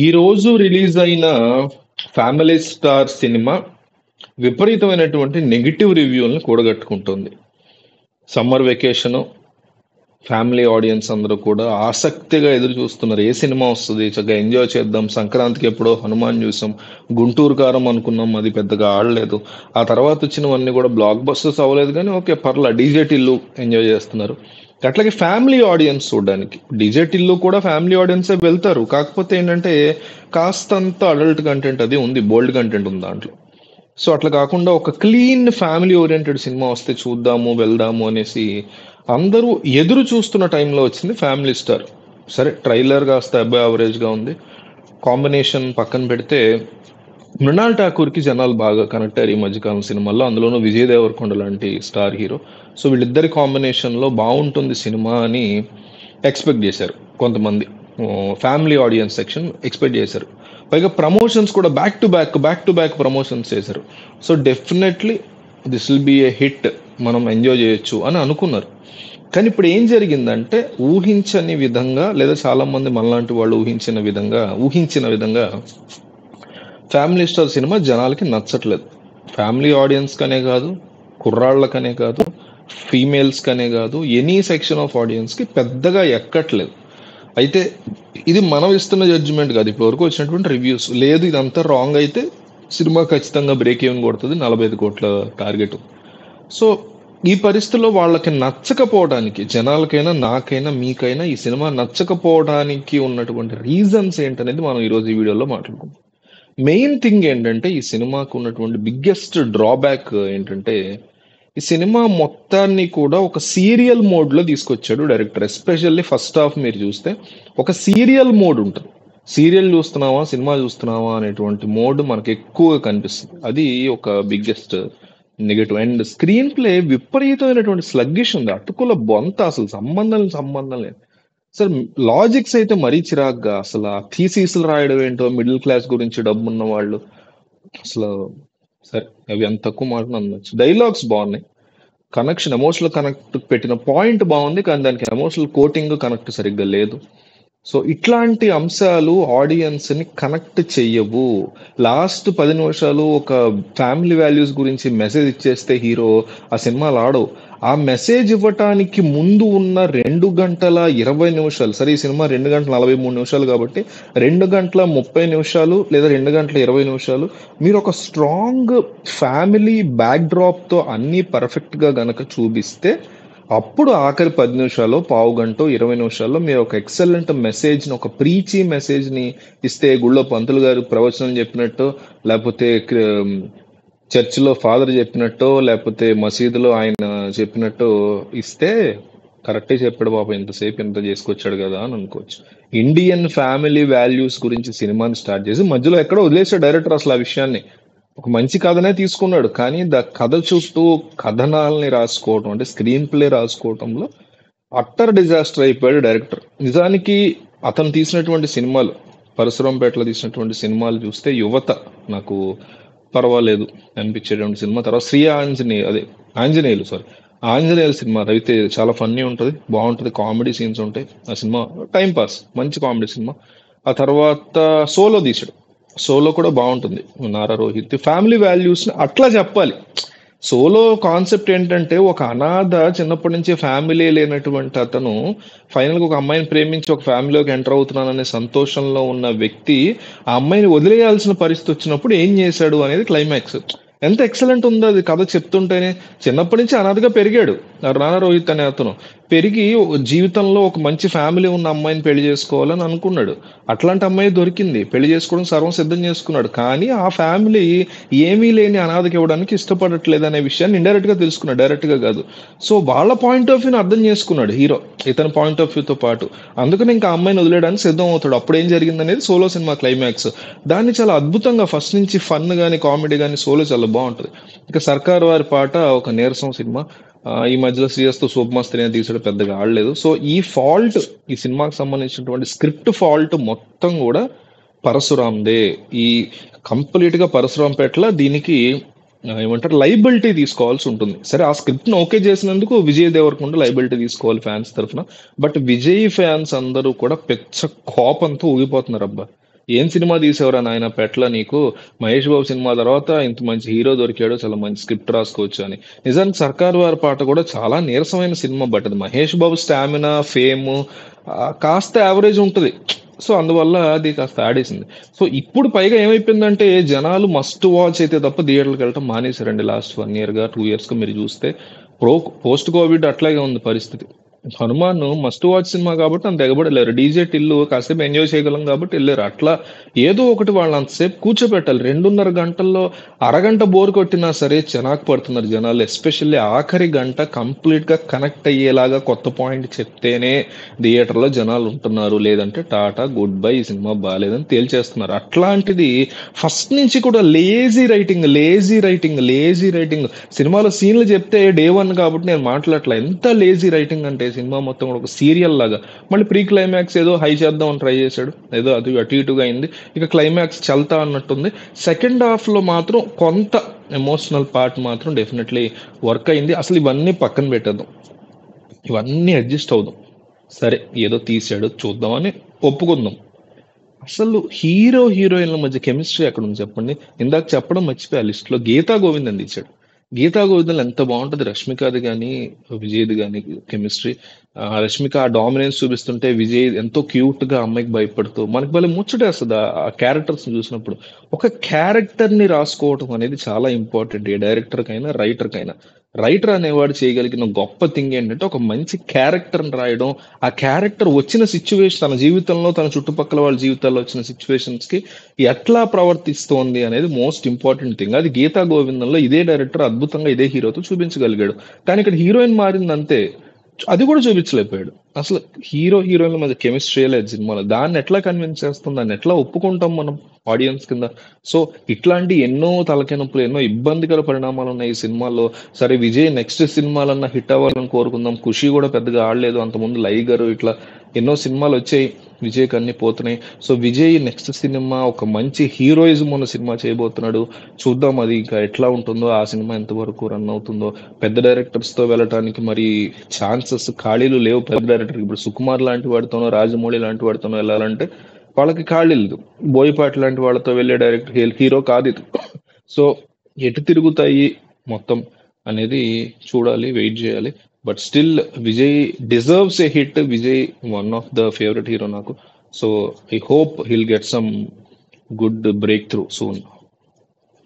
ఈ రోజు రిలీజ్ అయిన ఫ్యామిలీ స్టార్ సినిమా విపరీతమైనటువంటి నెగిటివ్ రివ్యూలను కూడగట్టుకుంటుంది. సమ్మర్ వెకేషన్, ఫ్యామిలీ ఆడియన్స్ అందరూ కూడా ఆసక్తిగా ఎదురు చూస్తున్నారు. ఏ సినిమా వస్తుంది, చక్కగా ఎంజాయ్ చేద్దాం. సంక్రాంతికి ఎప్పుడో హనుమాన్ చూసాం, గుంటూరు కారం అనుకున్నాం, అది పెద్దగా ఆడలేదు. ఆ తర్వాత వచ్చినవన్నీ కూడా బ్లాక్ బస్టర్స్ అవ్వలేదు, కానీ ఓకే పర్లా. డీజే టిల్లు ఎంజాయ్ చేస్తున్నారు. అట్లాగే ఫ్యామిలీ ఆడియన్స్ చూడడానికి డీజే టిల్లు కూడా ఫ్యామిలీ ఆడియన్సే వెళ్తారు. కాకపోతే ఏంటంటే కాస్తంత అడల్ట్ కంటెంట్ అది ఉంది, బోల్డ్ కంటెంట్ ఉంది దాంట్లో. సో అట్లా కాకుండా ఒక క్లీన్ ఫ్యామిలీ ఓరియంటెడ్ సినిమా వస్తే చూద్దాము వెళ్దాము అనేసి అందరూ ఎదురు చూస్తున్న టైంలో వచ్చింది ఫ్యామిలీ స్టార్. సరే, ట్రైలర్ కాస్త అబ్బాయి యావరేజ్గా ఉంది. కాంబినేషన్ పక్కన పెడితే మృణాల్ ఠాకూర్కి జనాలు బాగా కనెక్ట్ అయ్యారు ఈ మధ్యకాలం సినిమాల్లో, అందులోనూ విజయ్ దేవరకొండ లాంటి స్టార్ హీరో. సో వీళ్ళిద్దరి కాంబినేషన్లో బాగుంటుంది సినిమా అని ఎక్స్పెక్ట్ చేశారు కొంతమంది. ఫ్యామిలీ ఆడియన్స్ సెక్షన్ ఎక్స్పెక్ట్ చేశారు. పైగా ప్రమోషన్స్ కూడా బ్యాక్ టు బ్యాక్ ప్రమోషన్స్ చేశారు. So definitely this will be A hit, మనం ఎంజాయ్ చేయొచ్చు అని అనుకున్నారు. కానీ ఇప్పుడు ఏం జరిగిందంటే ఊహించని విధంగా, లేదా చాలా మంది మనలాంటి వాళ్ళు ఊహించిన విధంగా ఫ్యామిలీ స్టార్ సినిమా జనాలకి నచ్చట్లేదు. ఫ్యామిలీ ఆడియన్స్ కనే కాదు, కుర్రాళ్ళకనే కాదు, ఫీమేల్స్ కనే కాదు, ఎనీ సెక్షన్ ఆఫ్ ఆడియన్స్ కి పెద్దగా ఎక్కట్లేదు. అయితే ఇది మనం ఇస్తున్న జడ్జిమెంట్ కాదు, ఇప్పటి వరకు వచ్చినటువంటి రివ్యూస్. లేదు ఇదంతా రాంగ్ అయితే సినిమా ఖచ్చితంగా బ్రేక్ ఈవెన్ కొడుతుంది, 45 కోట్ల టార్గెట్. సో ఈ పరిస్థితుల్లో వాళ్ళకి నచ్చకపోవడానికి, జనాలకైనా నాకైనా మీకైనా ఈ సినిమా నచ్చకపోవడానికి ఉన్నటువంటి రీజన్స్ ఏంటనేది మనం ఈరోజు ఈ వీడియోలో మాట్లాడుకుందాం. మెయిన్ థింగ్ ఏంటంటే ఈ సినిమాకు ఉన్నటువంటి బిగ్గెస్ట్ డ్రాబ్యాక్ ఏంటంటే ఈ సినిమా మొత్తాన్ని కూడా ఒక సీరియల్ మోడ్లో తీసుకొచ్చాడు డైరెక్టర్. ఎస్పెషల్లీ ఫస్ట్ హాఫ్ మీరు చూస్తే ఒక సీరియల్ మోడ్ ఉంటుంది. సీరియల్ చూస్తున్నావా సినిమా చూస్తున్నావా అనేటువంటి మోడ్ మనకు ఎక్కువగా కనిపిస్తుంది. అది ఒక biggest negative. And screen play విపరీతమైనటువంటి స్లగ్గిష్ ఉంది, అటుకుల బొంత, అసలు సంబంధం లేదు. సార్ లాజిక్స్ అయితే మరీ చిరాగ్గా, అసలు ఆ థీసీస్లు రాయడం ఏంటో, మిడిల్ క్లాస్ గురించి డబ్బున్న వాళ్ళు అసలు. సరే అవి అంత తక్కువ మాట అనొచ్చు. డైలాగ్స్ బాగున్నాయి, కనెక్షన్, ఎమోషనల్ కనెక్ట్ పెట్టిన పాయింట్ బాగుంది, కానీ దానికి ఎమోషనల్ కోటింగ్ కనెక్ట్ సరిగ్గా లేదు. సో ఇట్లాంటి అంశాలు ఆడియన్స్ ని కనెక్ట్ చెయ్యవు. లాస్ట్ 10 నిమిషాలు ఒక ఫ్యామిలీ వాల్యూస్ గురించి మెసేజ్ ఇచ్చేస్తే హీరో ఆ సినిమాలు ఆడవు. ఆ మెసేజ్ ఇవ్వటానికి ముందు ఉన్న 2 గంటల 20 నిమిషాలు, సరే ఈ సినిమా 2 గంటల 43 నిమిషాలు కాబట్టి 2 గంటల 30 నిమిషాలు లేదా 2 గంటల 20 నిమిషాలు మీరు ఒక స్ట్రాంగ్ ఫ్యామిలీ బ్యాక్ డ్రాప్ తో అన్ని పర్ఫెక్ట్ గా గనక చూపిస్తే, అప్పుడు ఆఖరి 10 నిమిషాలు, పావు గంట, 20 నిమిషాల్లో మీరు ఒక ఎక్సలెంట్ మెసేజ్ని, ఒక ప్రీచీ మెసేజ్ని ఇస్తే, గుళ్ళో పంతులు గారు ప్రవచనం చెప్పినట్టు, లేకపోతే చర్చిలో ఫాదర్ చెప్పినట్టు, లేకపోతే మసీదులో ఆయన చెప్పినట్టు ఇస్తే కరెక్టే చెప్పాడు బాబా, ఇంతసేపు ఇంత చేసుకొచ్చాడు కదా అని అనుకోవచ్చు. ఇండియన్ ఫ్యామిలీ వాల్యూస్ గురించి సినిమాని స్టార్ట్ చేసి మధ్యలో ఎక్కడో వదిలేసాడు డైరెక్టర్ అసలు ఆ విషయాన్ని. ఒక మంచి కథనే తీసుకున్నాడు, కానీ కథ చుట్టూ కథనాల్ని రాసుకోవటం, అంటే స్క్రీన్ ప్లే రాసుకోవటంలో అట్టర్ డిజాస్టర్ అయిపోయాడు డైరెక్టర్. నిజానికి అతను తీసినటువంటి సినిమాలు, పరశురాంపేటలో తీసినటువంటి సినిమాలు చూస్తే యువత నాకు పర్వాలేదు అనిపించేటువంటి సినిమా. తర్వాత ఆంజనేయులు సినిమా అయితే చాలా ఫన్నీ ఉంటుంది, బాగుంటుంది, కామెడీ సీన్స్ ఉంటాయి. ఆ సినిమా టైం పాస్, మంచి కామెడీ సినిమా. ఆ తర్వాత సోలో తీసాడు, సోలో కూడా బాగుంటుంది, నారా రోహిత్. ఫ్యామిలీ వాల్యూస్ అట్లా చెప్పాలి. సోలో కాన్సెప్ట్ ఏంటంటే ఒక అనాథ, చిన్నప్పటి నుంచి ఫ్యామిలీ లేనటువంటి అతను ఫైనల్గా ఒక అమ్మాయిని ప్రేమించి ఒక ఫ్యామిలీలోకి ఎంటర్ అవుతున్నాననే సంతోషంలో ఉన్న వ్యక్తి ఆ అమ్మాయిని వదిలేయాల్సిన పరిస్థితి వచ్చినప్పుడు ఏం చేశాడు అనేది క్లైమాక్స్. ఎంత ఎక్సలెంట్ ఉందో అది కథ చెప్తుంటేనే. చిన్నప్పటి నుంచి అనాథగా పెరిగాడు నారా రోహిత్ అనే అతను. పెరిగి జీవితంలో ఒక మంచి ఫ్యామిలీ ఉన్న అమ్మాయిని పెళ్లి చేసుకోవాలని అనుకున్నాడు. అట్లాంటి అమ్మాయి దొరికింది, పెళ్లి చేసుకోవడం సర్వం సిద్ధం చేసుకున్నాడు. కానీ ఆ ఫ్యామిలీ ఏమీ లేని అనాథకి ఇవ్వడానికి ఇష్టపడట్లేదు అనే విషయాన్ని ఇండైరెక్ట్ గా తెలుసుకున్నాడు, డైరెక్ట్ గా కాదు. సో వాళ్ళ పాయింట్ ఆఫ్ వ్యూని అర్థం చేసుకున్నాడు హీరో, ఇతని పాయింట్ ఆఫ్ వ్యూతో పాటు. అందుకని ఇంకా అమ్మాయిని వదిలేయడానికి సిద్ధం అవుతాడు. అప్పుడు ఏం జరిగింది అనేది సోలో సినిమా క్లైమాక్స్. దాన్ని చాలా అద్భుతంగా ఫస్ట్ నుంచి ఫన్ గానీ కామెడీ కానీ సోలో చాలా బాగుంటుంది. ఇక సర్కార్ వారి పాట ఒక నీరసం సినిమా. ఈ మధ్యలో శ్రీయస్తో శుభమస్త్రి అని తీసాడు, పెద్దగా ఆడలేదు. సో ఈ ఫాల్ట్, ఈ సినిమాకి సంబంధించినటువంటి స్క్రిప్ట్ ఫాల్ట్ మొత్తం కూడా పరశురాందే. ఈ కంప్లీట్ గా పరశురాంపేటలో దీనికి ఏమంటారు, లైబిలిటీ తీసుకోవాల్సి ఉంటుంది. సరే ఆ స్క్రిప్ట్ ను ఓకే చేసినందుకు విజయ్ దేవరకొండ లైబిలిటీ తీసుకోవాలి ఫ్యాన్స్ తరఫున. బట్ విజయ్ ఫ్యాన్స్ అందరూ కూడా పెచ్చ కోపంతో ఊగిపోతున్నారు. అబ్బా ఏం సినిమా తీసేవరా నాయన పెట్ల నీకు, మహేష్ బాబు సినిమా తర్వాత ఇంత మంచి హీరో దొరికాడు, చాలా మంచి స్క్రిప్ట్ రాసుకోవచ్చు అని. నిజానికి సర్కార్ వారి పాట కూడా చాలా నీరసమైన సినిమా, బట్ అది మహేష్ బాబు స్టామినా, ఫేమ్ కాస్త యావరేజ్ ఉంటుంది. సో అందువల్ల అది కాస్త ఆడేసింది. సో ఇప్పుడు పైగా ఏమైపోయిందంటే జనాలు మస్ట్ వాచ్ అయితే తప్ప థియేటర్కి వెళ్ళటం మానేశారండి. లాస్ట్ 1 year గా 2 years గా మీరు చూస్తే పోస్ట్ కోవిడ్ అట్లాగే ఉంది పరిస్థితి. హనుమాన్ మస్ట్ వాచ్ సినిమా కాబట్టి అంత ఎగబడలేరు. డీజే టిల్లు కాసేపు ఎంజాయ్ చేయగలం కాబట్టి వెళ్ళారు. అట్లా ఏదో ఒకటి వాళ్ళు అంతసేపు కూర్చోబెట్టాలి. 2.5 గంటల్లో అరగంట బోర్ కొట్టినా సరే చెనాకు పడుతున్నారు జనాలు. ఎస్పెషల్లీ ఆఖరి గంట కంప్లీట్ గా కనెక్ట్ అయ్యేలాగా కొత్త పాయింట్ చెప్తేనే థియేటర్లో జనాలు ఉంటున్నారు. లేదంటే టాటా గుడ్ బై, ఈ సినిమా బాగాలేదని తేల్చేస్తున్నారు. అట్లాంటిది ఫస్ట్ నుంచి కూడా లేజీ రైటింగ్. సినిమాలో సీన్లు చెప్తే day 1 కాబట్టి నేను మాట్లాడట్లా. ఎంత లేజీ రైటింగ్ అంటే సినిమా మొత్తం కూడా ఒక సీరియల్ లాగా. మళ్ళీ ప్రీ క్లైమాక్స్ ఏదో హై చేద్దామని ట్రై చేశాడు, ఏదో అది అటు ఇటుగా అయింది. ఇక క్లైమాక్స్ చల్తా అన్నట్టుంది. సెకండ్ హాఫ్ లో మాత్రం కొంత ఎమోషనల్ పార్ట్ మాత్రం డెఫినెట్లీ వర్క్ అయింది. అసలు ఇవన్నీ పక్కన పెట్టేద్దాం, ఇవన్నీ అడ్జస్ట్ అవుదాం. సరే ఏదో తీసాడు చూద్దామని ఒప్పుకుందాం. అసలు హీరోయిన్ల మధ్య కెమిస్ట్రీ ఎక్కడ ఉంది చెప్పండి. ఇందాక చెప్పడం మర్చిపోయా, లిస్ట్ లో గీతా గోవింద్ అని తీశాడు. గీతా గోవిందంలో ఎంత బాగుంటది, రష్మికది కానీ విజయ్ది కానీ కెమిస్ట్రీ. రష్మిక ఆ డామినెన్స్ చూపిస్తుంటే విజయ్ ఎంతో క్యూట్ గా అమ్మాయికి భయపడుతూ మనకి భలే ముచ్చటేస్తుంది ఆ క్యారెక్టర్స్ చూసినప్పుడు. ఒక క్యారెక్టర్ ని రాసుకోవటం అనేది చాలా ఇంపార్టెంట్ ఏ డైరెక్టర్ కైనా రైటర్ కైనా. రైటర్ అనేవాడు చేయగలిగిన గొప్ప థింగ్ ఏంటంటే ఒక మంచి క్యారెక్టర్ రాయడం. ఆ క్యారెక్టర్ వచ్చిన సిచ్యువేషన్, తన జీవితంలో తన చుట్టుపక్కల వాళ్ళ జీవితాల్లో వచ్చిన సిచ్యువేషన్స్ కి ఎట్లా ప్రవర్తిస్తోంది అనేది మోస్ట్ ఇంపార్టెంట్ థింగ్. అది గీతా గోవిందంలో ఇదే డైరెక్టర్ అద్భుతంగా ఇదే హీరోతో చూపించగలిగాడు. కానీ ఇక్కడ హీరోయిన్ మారింది అంతే, అది కూడా చూపించలేకపోయాడు. అసలు హీరోయిన్ల మధ్య కెమిస్ట్రీ లేదు సినిమాలో. దాన్ని ఎట్లా కన్విన్స్ చేస్తాం, దాన్ని ఎట్లా ఒప్పుకుంటాం మనం ఆడియన్స్ కింద. సో ఇట్లాంటి ఎన్నో తలకాయ నొప్పులు, ఎన్నో ఇబ్బందికర పరిణామాలు ఉన్నాయి ఈ సినిమాల్లో. సరే విజయ్ నెక్స్ట్ సినిమాలన్నా హిట్ అవ్వాలని కోరుకుందాం. ఖుషి కూడా పెద్దగా ఆడలేదు అంతకుముందు, లైగర్ ఇట్లా ఎన్నో సినిమాలు వచ్చాయి, విజయ్కి అన్ని పోతున్నాయి. సో విజయ్ నెక్స్ట్ సినిమా ఒక మంచి హీరోయిజం ఉన్న సినిమా చేయబోతున్నాడు. చూద్దాం అది ఇంకా ఎట్లా ఉంటుందో, ఆ సినిమా ఎంతవరకు రన్ అవుతుందో. పెద్ద డైరెక్టర్స్ తో వెళ్ళటానికి మరి ఛాన్సెస్ ఖాళీలు లేవు పెద్ద డైరెక్టర్. ఇప్పుడు సుకుమార్ లాంటి వాడితోనో, రాజమౌళి లాంటి వాడితోనో వెళ్ళాలంటే వాళ్ళకి ఖాళీ లేదు. బోయపాటి లాంటి వాళ్ళతో వెళ్ళే డైరెక్టర్ హీరో కాదు ఇది. సో ఎటు తిరుగుతాయి మొత్తం అనేది చూడాలి, వెయిట్ చేయాలి. But still Vijay deserves a hit. Vijay one of the favourite hero నాకు. So I hope he'll get some good break through soon.